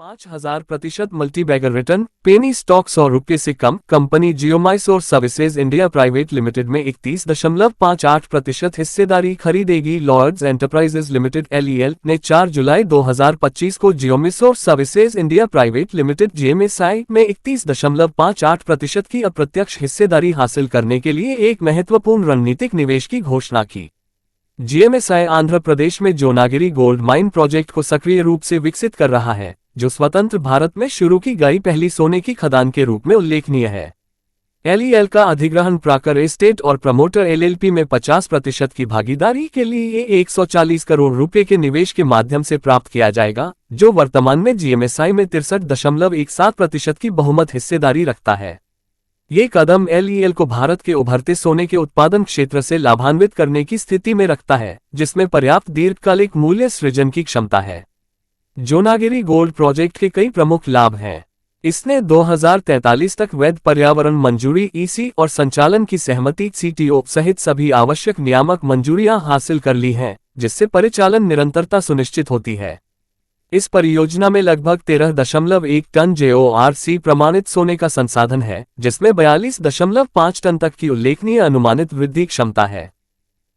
5000% multibagger return. Penny stock 100 रुपये से कम। Company Geomysore services India private limited में 31.58% हिस्सेदारी खरीदेगी। लॉयड्स एंटरप्राइजेज लिमिटेड (LEL) ने 4 जुलाई 2025 को Geomysore services India private limited (JMSI) में 31.58% की अप्रत्यक्ष हिस्सेदारी हासिल करने के लिए एक महत्वपूर्ण रणनीतिक निवेश की घोषणा की। JMSI आंध्र प्रदेश में जोनागिरी गोल्ड माइन प्रोजेक्ट को सक्रिय रूप से विकसित कर रहा है, जो स्वतंत्र भारत में शुरू की गई पहली सोने की खदान के रूप में उल्लेखनीय है। LEL का अधिग्रहण प्राकर एस्टेट और प्रमोटर LLP में 50% की भागीदारी के लिए 140 करोड़ रुपए के निवेश के माध्यम से प्राप्त किया जाएगा, जो वर्तमान में JMSI में 63.17% की बहुमत हिस्सेदारी रखता है। ये कदम LEL को भारत के उभरते सोने के उत्पादन क्षेत्र से लाभान्वित करने की स्थिति में रखता है, जिसमें पर्याप्त दीर्घकालिक मूल्य सृजन की क्षमता है। जोनागिरी गोल्ड प्रोजेक्ट के कई प्रमुख लाभ हैं। इसने 2043 तक वैध पर्यावरण मंजूरी (EC) और संचालन की सहमति (CTO) सहित सभी आवश्यक नियामक मंजूरियां हासिल कर ली हैं, जिससे परिचालन निरंतरता सुनिश्चित होती है। इस परियोजना में लगभग 13.1 टन JORC प्रमाणित सोने का संसाधन है, जिसमें 42.5 टन तक की उल्लेखनीय अनुमानित वृद्धि क्षमता है।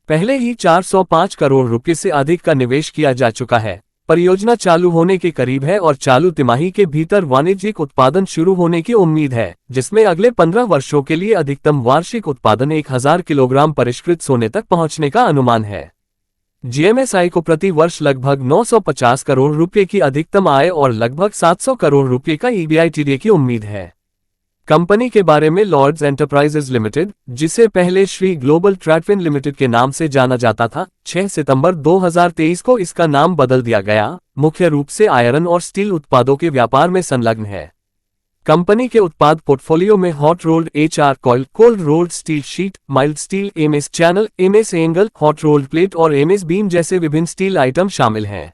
पहले ही 405 करोड़ रुपये से अधिक का निवेश किया जा चुका है। परियोजना चालू होने के करीब है और चालू तिमाही के भीतर वाणिज्यिक उत्पादन शुरू होने की उम्मीद है, जिसमें अगले 15 वर्षों के लिए अधिकतम वार्षिक उत्पादन 1000 किलोग्राम परिष्कृत सोने तक पहुंचने का अनुमान है। JMSI को प्रति वर्ष लगभग 950 करोड़ रुपए की अधिकतम आय और लगभग 700 करोड़ रुपए का EBITDA की उम्मीद है। कंपनी के बारे में लॉयड्स एंटरप्राइजेज लिमिटेड, जिसे पहले श्री ग्लोबल ट्रेडफिन लिमिटेड के नाम से जाना जाता था, 6 सितंबर 2023 को इसका नाम बदल दिया गया, मुख्य रूप से आयरन और स्टील उत्पादों के व्यापार में संलग्न है। कंपनी के उत्पाद पोर्टफोलियो में hot rolled HR coil, cold rolled steel sheet, mild steel, MS channel, MS angle, hot rolled plate और MS बीम जैसे विभिन्न स्टील आइटम शामिल हैं।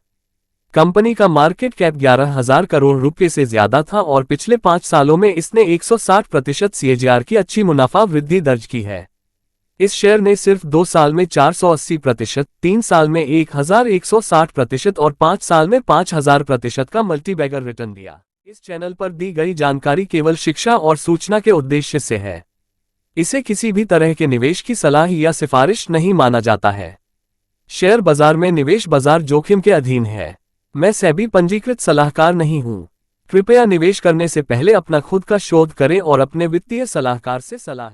कंपनी का मार्केट कैप 11,000 करोड़ रुपए से ज्यादा था और पिछले 5 सालों में इसने 160% CAGR की अच्छी मुनाफा वृद्धि दर्ज की है। इस शेयर ने सिर्फ 2 साल में 480%, 3 साल में 1160% और 5 साल में 5000% का मल्टीबैगर रिटर्न दिया। इस चैनल पर दी गई जानकारी केवल शिक्षा और सूचना के उद्देश्य से है। इसे किसी भी तरह के निवेश की सलाह या सिफारिश नहीं माना जाता है। शेयर बाजार में निवेश बाजार जोखिम के अधीन है। मैं सेबी पंजीकृत सलाहकार नहीं हूं। कृपया निवेश करने से पहले अपना खुद का शोध करें और अपने वित्तीय सलाहकार से सलाह लें।